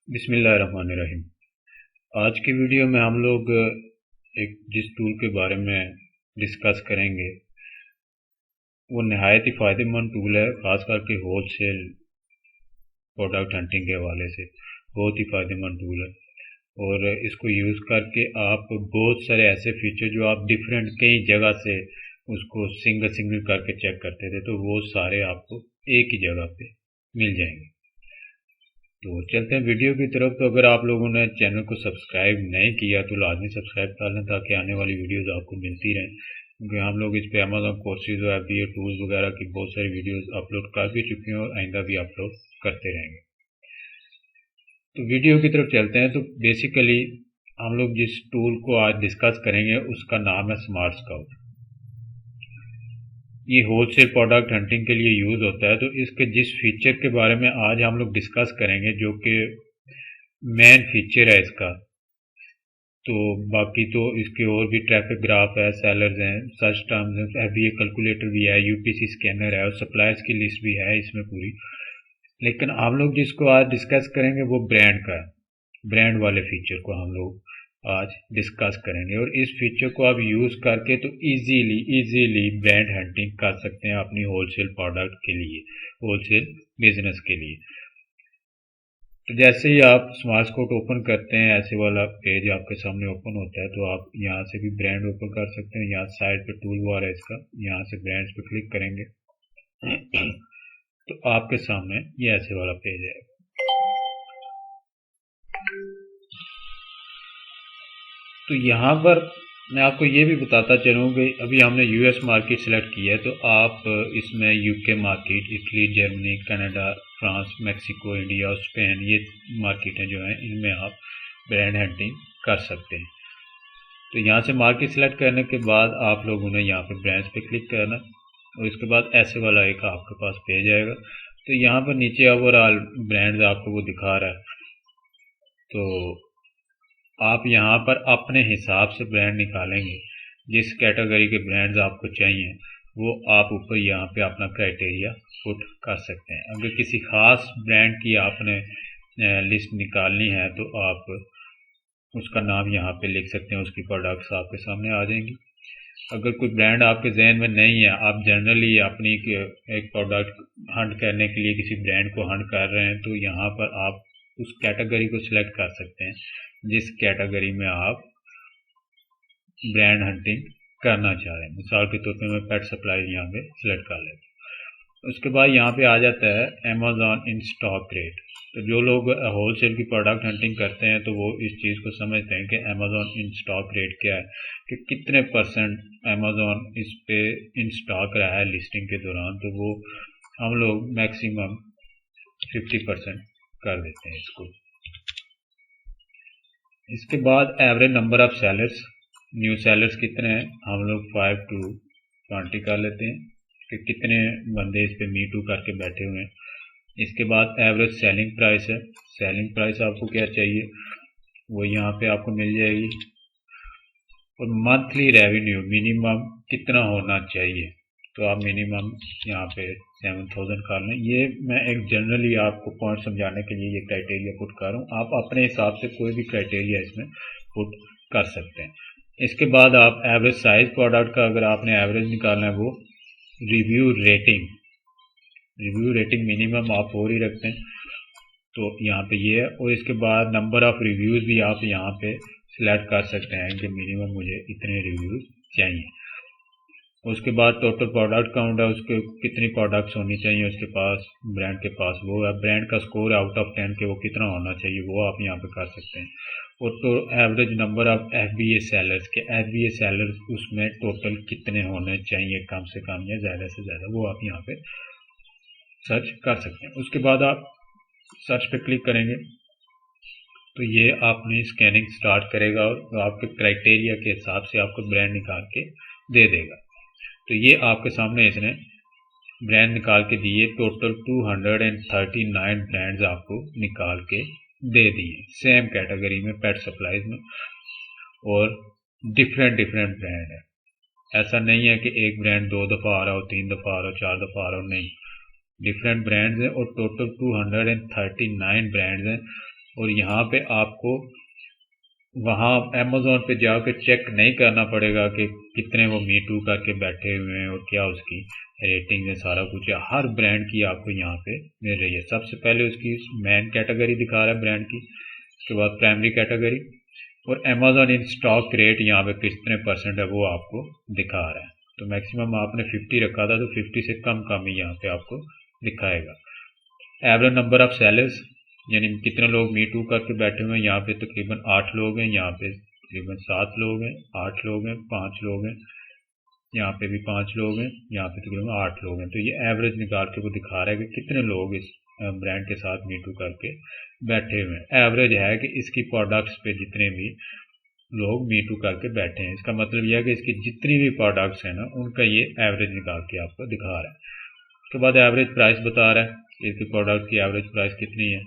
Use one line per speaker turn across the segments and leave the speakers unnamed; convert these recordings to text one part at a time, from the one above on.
बिस्मिल्लाहिर्रहमानिर्रहीम। आज की वीडियो में हम लोग एक जिस टूल के बारे में डिस्कस करेंगे वो नहायत ही फ़ायदेमंद टूल है, ख़ास करके होल सेल प्रोडक्ट हंटिंग के हवाले से बहुत ही फ़ायदेमंद टूल है। और इसको यूज़ करके आप बहुत सारे ऐसे फीचर जो आप डिफरेंट कई जगह से उसको सिंगल सिंगल करके चेक करते थे तो वो सारे आपको एक ही जगह पे मिल जाएंगे। तो चलते हैं वीडियो की तरफ। तो अगर आप लोगों ने चैनल को सब्सक्राइब नहीं किया तो लाजमी सब्सक्राइब कर लें ताकि आने वाली वीडियोस आपको मिलती रहें, क्योंकि हम लोग इस पे अमेज़न कोर्सेज और FBA टूल्स वगैरह की बहुत सारी वीडियोस अपलोड कर भी चुके हैं और आइंदा भी अपलोड करते रहेंगे। तो वीडियो की तरफ चलते हैं। तो बेसिकली हम लोग जिस टूल को आज डिस्कस करेंगे उसका नाम है स्मार्ट स्काउट। ये होलसेल प्रोडक्ट हंटिंग के लिए यूज़ होता है। तो इसके जिस फीचर के बारे में आज हम लोग डिस्कस करेंगे, जो कि मेन फीचर है इसका, तो बाकी तो इसके और भी ट्रैफिक ग्राफ है, सेलर्स हैं, सर्च टर्म्स हैं, FBA कैलकुलेटर भी है, UPC स्कैनर है और सप्लायर्स की लिस्ट भी है इसमें पूरी। लेकिन हम लोग जिसको आज डिस्कस करेंगे वो ब्रांड का है। ब्रांड वाले फीचर को हम लोग आज डिस्कस करेंगे और इस फीचर को आप यूज़ करके तो इजीली ब्रांड हंटिंग कर सकते हैं अपनी होलसेल प्रोडक्ट के लिए, होलसेल बिजनेस के लिए। तो जैसे ही आप स्मार्ट स्काउट ओपन करते हैं ऐसे वाला पेज आपके सामने ओपन होता है। तो आप यहाँ से भी ब्रांड ओपन कर सकते हैं। यहाँ साइड पे टूल बार है इसका, यहाँ से ब्रांड्स पे क्लिक करेंगे तो आपके सामने ये ऐसे वाला पेज है। तो यहाँ पर मैं आपको ये भी बताता चलूँ कि अभी हमने US मार्केट सेलेक्ट किया है, तो आप इसमें UK market, Italy, Germany, Canada, France, Mexico, India और स्पेन, ये मार्केटें जो हैं इनमें आप ब्रांड हंटिंग कर सकते हैं। तो यहाँ से मार्केट सेलेक्ट करने के बाद आप लोगों ने यहाँ पे ब्रांड्स पे क्लिक करना और इसके बाद ऐसे वाला एक आपके पास पेज आएगा। तो यहाँ पर नीचे ओवरऑल ब्रांड्स आपको वो दिखा रहा है। तो आप यहाँ पर अपने हिसाब से ब्रांड निकालेंगे, जिस कैटेगरी के ब्रांड्स आपको चाहिए वो आप ऊपर यहाँ पे अपना क्राइटेरिया पुट कर सकते हैं। अगर किसी खास ब्रांड की आपने लिस्ट निकालनी है तो आप उसका नाम यहाँ पे लिख सकते हैं, उसकी प्रोडक्ट्स आपके सामने आ जाएंगी। अगर कोई ब्रांड आपके जहन में नहीं है, आप जनरली अपनी एक प्रोडक्ट हंट करने के लिए किसी ब्रांड को हंट कर रहे हैं, तो यहाँ पर आप उस कैटेगरी को सिलेक्ट कर सकते हैं जिस कैटेगरी में आप ब्रांड हंटिंग करना चाह रहे हैं। मिसाल के तौर पे मैं पेट सप्लाई यहाँ पे सिलेक्ट कर लेता हूँ। उसके बाद यहाँ पे आ जाता है अमेज़न इन स्टॉक रेट। तो जो लोग होलसेल की प्रोडक्ट हंटिंग करते हैं तो वो इस चीज़ को समझते हैं कि अमेज़न इन स्टॉक रेट क्या है, कि कितने % अमेज़न इस पे इन स्टॉक रहा है लिस्टिंग के दौरान। तो वो हम लोग मैक्सिमम 50% कर देते हैं इसको। इसके बाद average number of sellers, new sellers कितने हैं, हम लोग 5 to 20 कर लेते हैं कि कितने बंदे इस पे मी टू करके बैठे हुए हैं। इसके बाद एवरेज सेलिंग प्राइस है। सेलिंग प्राइस आपको क्या चाहिए वो यहाँ पे आपको मिल जाएगी। और मंथली रेवेन्यू मिनिमम कितना होना चाहिए, तो आप मिनिमम यहाँ पे 7000 कर लें। ये मैं एक जनरली आपको पॉइंट समझाने के लिए ये क्राइटेरिया पुट कर रहा हूँ। आप अपने हिसाब से कोई भी क्राइटेरिया इसमें पुट कर सकते हैं। इसके बाद आप एवरेज साइज प्रोडक्ट का अगर आपने एवरेज निकालना है वो रिव्यू रेटिंग मिनिमम आप 4 ही रखते हैं, तो यहाँ पे ये है। और इसके बाद नंबर ऑफ रिव्यूज़ भी आप यहाँ पे सिलेक्ट कर सकते हैं कि मिनिमम मुझे इतने रिव्यूज़ चाहिए। उसके बाद टोटल प्रोडक्ट काउंट है, उसके कितनी प्रोडक्ट्स होनी चाहिए उसके पास, ब्रांड के पास, वो है। ब्रांड का स्कोर आउट ऑफ 10 के वो कितना होना चाहिए वो आप यहाँ पे कर सकते हैं। और तो average number of FBA sellers के, FBA सेलर्स उसमें टोटल कितने होने चाहिए, कम से कम या ज़्यादा से ज़्यादा, वो आप यहाँ पे सर्च कर सकते हैं। उसके बाद आप सर्च पे क्लिक करेंगे तो ये आपने स्कैनिंग स्टार्ट करेगा और आपके क्राइटेरिया के हिसाब से आपको ब्रांड निकाल के दे देगा। तो ये आपके सामने इसने ब्रांड निकाल के दिए। टोटल 239 ब्रांड्स आपको निकाल के दे दिए सेम कैटेगरी में, पेट सप्लाईज में, और डिफरेंट ब्रांड है। ऐसा नहीं है कि एक ब्रांड 2 दफ़ा आ रहा हो, 3 दफ़ा आ रहा हो, 4 दफ़ा आ रहा हो, नहीं, डिफरेंट ब्रांड्स हैं और टोटल 239 ब्रांड्स हैं और यहाँ पे आपको वहाँ अमेज़ोन पे जाकर चेक नहीं करना पड़ेगा कि कितने वो मी टू करके बैठे हुए हैं और क्या उसकी रेटिंग है, सारा कुछ है। हर ब्रांड की आपको यहाँ पे मिल रही है। सबसे पहले उसकी मेन कैटेगरी दिखा रहा है ब्रांड की, उसके बाद प्राइमरी कैटेगरी, और अमेज़ॉन इन स्टॉक रेट यहाँ पे कितने % है वो आपको दिखा रहा है। तो मैक्सिमम आपने 50 रखा था तो 50 से कम ही यहाँ पे आपको दिखाएगा। एवरेज नंबर ऑफ सेलर्स, यानी कितने लोग मी टू करके बैठे हुए हैं, यहाँ पे तकरीबन 8 लोग हैं, यहाँ पे तकरीबन 7 लोग हैं, 8 लोग हैं, 5 लोग हैं, यहाँ पे भी 5 लोग हैं, यहाँ पे तकरीबन 8 लोग हैं। तो ये एवरेज निकाल के वो दिखा रहा है कि कितने लोग इस ब्रांड के साथ मी टू करके बैठे हुए हैं। एवरेज है कि इसकी प्रोडक्ट्स पे जितने भी लोग मी टू करके बैठे हैं, इसका मतलब यह है कि इसकी जितनी भी प्रोडक्ट्स हैं ना, उनका ये एवरेज निकाल के आपको दिखा रहा है। उसके बाद एवरेज प्राइस बता रहा है, इसके प्रोडक्ट की एवरेज प्राइस कितनी है।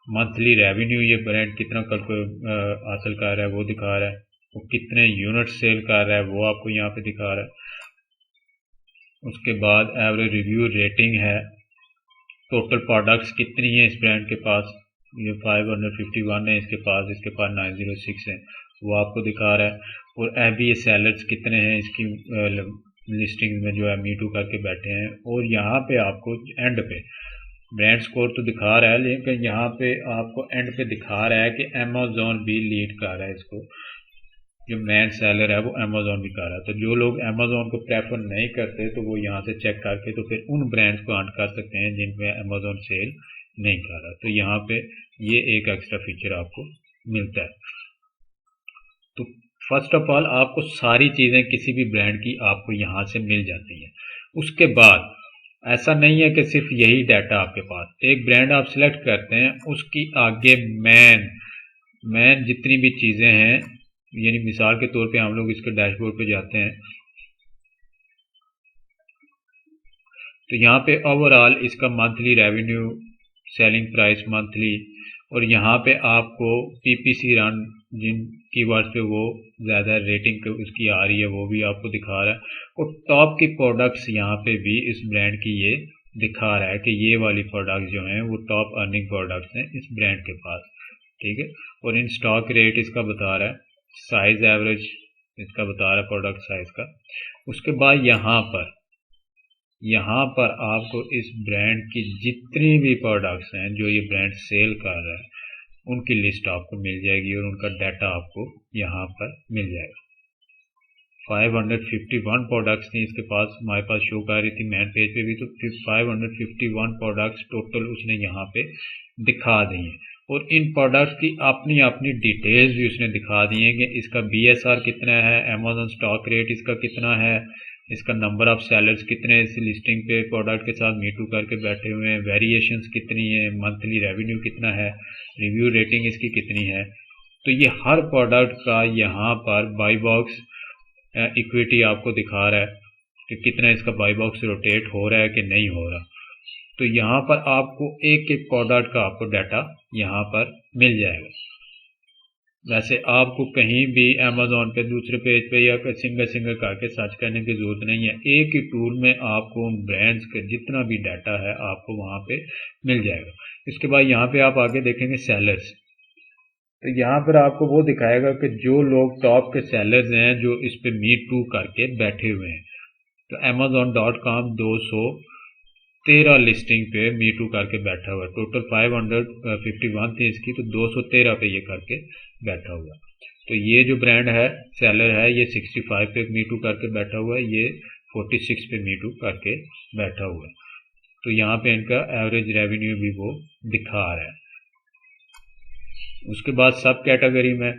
मंथली रेवेन्यू ये ब्रांड कितना हासिल कर रहा है वो दिखा रहा है। वो कितने यूनिट सेल कर रहा है वो आपको यहाँ पे दिखा रहा है। उसके बाद एवरेज रिव्यू रेटिंग है, टोटल प्रोडक्ट्स कितनी है इस ब्रांड के पास, ये 551 है इसके पास 906 है, वो आपको दिखा रहा है। और अभी ये सेलर्स कितने हैं इसकी लिस्टिंग में जो है मी टू करके बैठे हैं। और यहाँ पे आपको एंड पे ब्रांड स्कोर तो दिखा रहा है, लेकिन यहाँ पे आपको एंड पे दिखा रहा है कि अमेज़ॉन भी लीड कर रहा है इसको, जो मेन सेलर है वो अमेज़ॉन भी कर रहा है। तो जो लोग अमेज़ॉन को प्रेफर नहीं करते तो वो यहाँ से चेक करके तो फिर उन ब्रांड्स को हंट कर सकते हैं जिनमें अमेज़ॉन सेल नहीं कर रहा। तो यहाँ पे ये एक एक्स्ट्रा फीचर आपको मिलता है। तो फर्स्ट ऑफ ऑल आपको सारी चीज़ें किसी भी ब्रांड की आपको यहाँ से मिल जाती हैं। उसके बाद ऐसा नहीं है कि सिर्फ यही डाटा आपके पास, एक ब्रांड आप सिलेक्ट करते हैं उसकी आगे मैन जितनी भी चीज़ें हैं, यानी मिसाल के तौर पे हम लोग इसके डैशबोर्ड पे जाते हैं तो यहाँ पे ओवरऑल इसका monthly revenue, selling price monthly, और यहाँ पे आपको पीपीसी रन जिन कीवर्ड्स पे वो ज़्यादा रेटिंग उसकी आ रही है वो भी आपको दिखा रहा है। और टॉप की प्रोडक्ट्स यहाँ पे भी इस ब्रांड की ये दिखा रहा है कि ये वाली प्रोडक्ट्स जो हैं वो टॉप अर्निंग प्रोडक्ट्स हैं इस ब्रांड के पास, ठीक है। और इन स्टॉक रेट इसका बता रहा है, साइज एवरेज इसका बता रहा है प्रोडक्ट साइज का। उसके बाद यहाँ पर आपको इस ब्रांड की जितनी भी प्रोडक्ट्स हैं जो ये ब्रांड सेल कर रहा है उनकी लिस्ट आपको मिल जाएगी और उनका डाटा आपको यहाँ पर मिल जाएगा। 551 प्रोडक्ट्स थी इसके पास, हमारे पास शो कर रही थी मैन पेज पे भी, तो 551 प्रोडक्ट्स टोटल उसने यहाँ पे दिखा दी हैं। और इन प्रोडक्ट्स की अपनी अपनी डिटेल्स भी उसने दिखा दी हैं कि इसका BSR कितना है, अमेज़ॉन स्टॉक रेट इसका कितना है, इसका नंबर ऑफ सेलर्स कितने इस लिस्टिंग पे प्रोडक्ट के साथ मी टू करके बैठे हुए हैं, वेरिएशंस कितनी है, मंथली रेवेन्यू कितना है, रिव्यू रेटिंग इसकी कितनी है। तो ये हर प्रोडक्ट का यहाँ पर बाई बॉक्स इक्विटी आपको दिखा रहा है कि कितना इसका बाई बॉक्स रोटेट हो रहा है कि नहीं हो रहा। तो यहाँ पर आपको एक एक प्रोडक्ट का आपको डाटा यहाँ पर मिल जाएगा। वैसे आपको कहीं भी अमेज़ॉन पे दूसरे पेज पे या सिंगल करके सर्च करने की ज़रूरत नहीं है, एक ही टूल में आपको उन ब्रांड्स का जितना भी डाटा है आपको वहाँ पे मिल जाएगा। इसके बाद यहाँ पे आप आगे देखेंगे सेलर्स, तो यहाँ पर आपको वो दिखाएगा कि जो लोग टॉप के सेलर्स हैं जो इस पे मी टू करके बैठे हुए हैं। तो Amazon.com 213 लिस्टिंग पे मी टू करके बैठा हुआ है, टोटल 551 थी इसकी, तो 213 पे ये करके बैठा हुआ। तो ये जो ब्रांड है सेलर है ये 65 पे मी टू करके बैठा हुआ है, ये 46 पे मी टू करके बैठा हुआ है। तो यहाँ पे इनका एवरेज रेवेन्यू भी वो दिखा रहा है। उसके बाद सब कैटेगरी में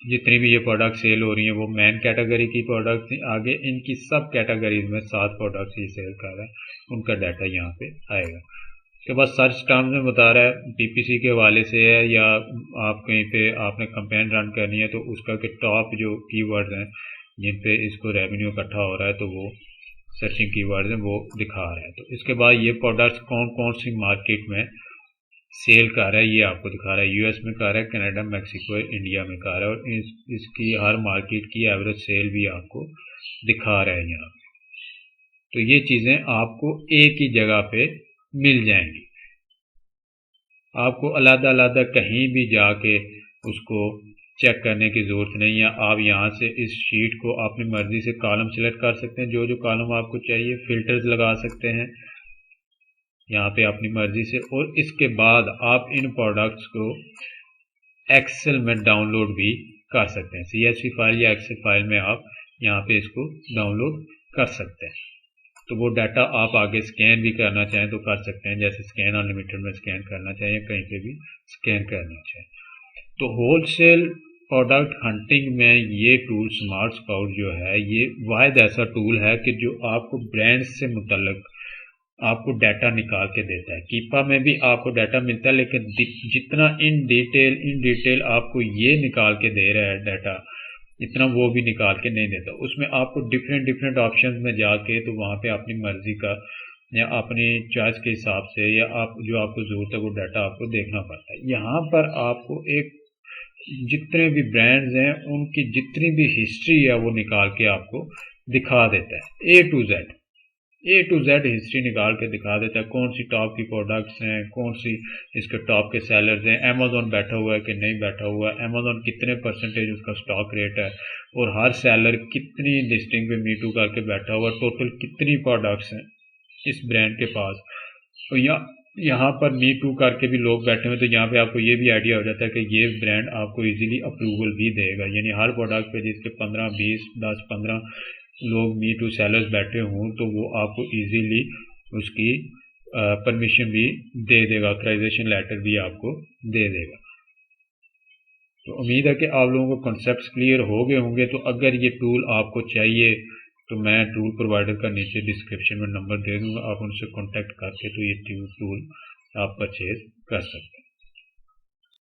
जितनी भी ये प्रोडक्ट सेल हो रही हैं वो मेन कैटेगरी की प्रोडक्ट थी, आगे इनकी सब कैटेगरीज में 7 प्रोडक्ट्स ये सेल कर रहा है, उनका डाटा यहाँ पे आएगा। उसके बाद सर्च टर्म्स में बता रहा है पीपीसी के हवाले से है या आप कहीं पे आपने कैंपेन रन करनी है तो उसका के टॉप जो कीवर्ड्स हैं जिन पे इसको रेवेन्यू इकट्ठा हो रहा है तो वो सर्चिंग कीवर्ड्स हैं वो दिखा रहा है। तो इसके बाद ये प्रोडक्ट्स कौन कौन सी मार्केट में सेल कर रहा है ये आपको दिखा रहा है, यूएस में कर रहा है, कनाडा, मैक्सिको, इंडिया में कर रहा है, और इसकी हर मार्केट की एवरेज सेल भी आपको दिखा रहा है यहाँ पे। तो ये चीज़ें आपको एक ही जगह पे मिल जाएंगी। आपको अलग-अलग कहीं भी जाके उसको चेक करने की ज़रूरत नहीं है। आप यहाँ से इस शीट को अपनी मर्ज़ी से कॉलम सेलेक्ट कर सकते हैं, जो कॉलम आपको चाहिए, फ़िल्टर्स लगा सकते हैं यहाँ पे अपनी मर्ज़ी से, और इसके बाद आप इन प्रोडक्ट्स को एक्सेल में डाउनलोड भी कर सकते हैं। CSV फाइल या एक्सेल फाइल में आप यहाँ पे इसको डाउनलोड कर सकते हैं। तो वो डाटा आप आगे स्कैन भी करना चाहें तो कर सकते हैं, जैसे स्कैन अनलिमिटेड में स्कैन करना चाहिए, कहीं पे भी स्कैन करना चाहिए। तो होलसेल प्रोडक्ट हंटिंग में ये टूल स्मार्ट स्काउट जो है, ये वाहिद ऐसा टूल है कि जो आपको ब्रांड्स से मुतल्लिक आपको डाटा निकाल के देता है। कीपा में भी आपको डाटा मिलता है, लेकिन जितना इन डिटेल आपको ये निकाल के दे रहा है डाटा, इतना वो भी निकाल के नहीं देता। उसमें आपको डिफरेंट ऑप्शंस में जाके तो वहाँ पे अपनी मर्जी का या अपनी चॉइस के हिसाब से या आप जो आपको ज़रूरत है वो डाटा आपको देखना पड़ता है। यहाँ पर आपको एक जितने भी ब्रांड्स हैं उनकी जितनी भी हिस्ट्री है वो निकाल के आपको दिखा देता है। ए टू जेड हिस्ट्री निकाल के दिखा देता है, कौन सी टॉप की प्रोडक्ट्स हैं, कौन सी इसके टॉप के सेलर्स हैं, अमेज़ॉन बैठा हुआ है कि नहीं बैठा हुआ है, अमेज़ॉन कितने परसेंटेज उसका स्टॉक रेट है, और हर सेलर कितनी लिस्टिंग पे मीटू करके बैठा हुआ है, टोटल कितनी प्रोडक्ट्स हैं इस ब्रांड के पास। तो यहाँ पर मीटू करके भी लोग बैठे हुए, तो यहाँ पे आपको ये भी आइडिया हो जाता है कि ये ब्रांड आपको इजीली अप्रूवल भी देगा, यानी हर प्रोडक्ट पे जिसके 15, 20, 10, 15 लोग मी टू सेलर्स बैठे हों तो वो आपको इजीली उसकी परमिशन भी दे देगा, ऑथराइजेशन लेटर भी आपको दे देगा। तो उम्मीद है कि आप लोगों को कॉन्सेप्ट्स क्लियर हो गए होंगे। तो अगर ये टूल आपको चाहिए तो मैं टूल प्रोवाइडर का नीचे डिस्क्रिप्शन में नंबर दे दूंगा, आप उनसे कॉन्टेक्ट करके तो ये टूल आप परचेज कर सकते हैं।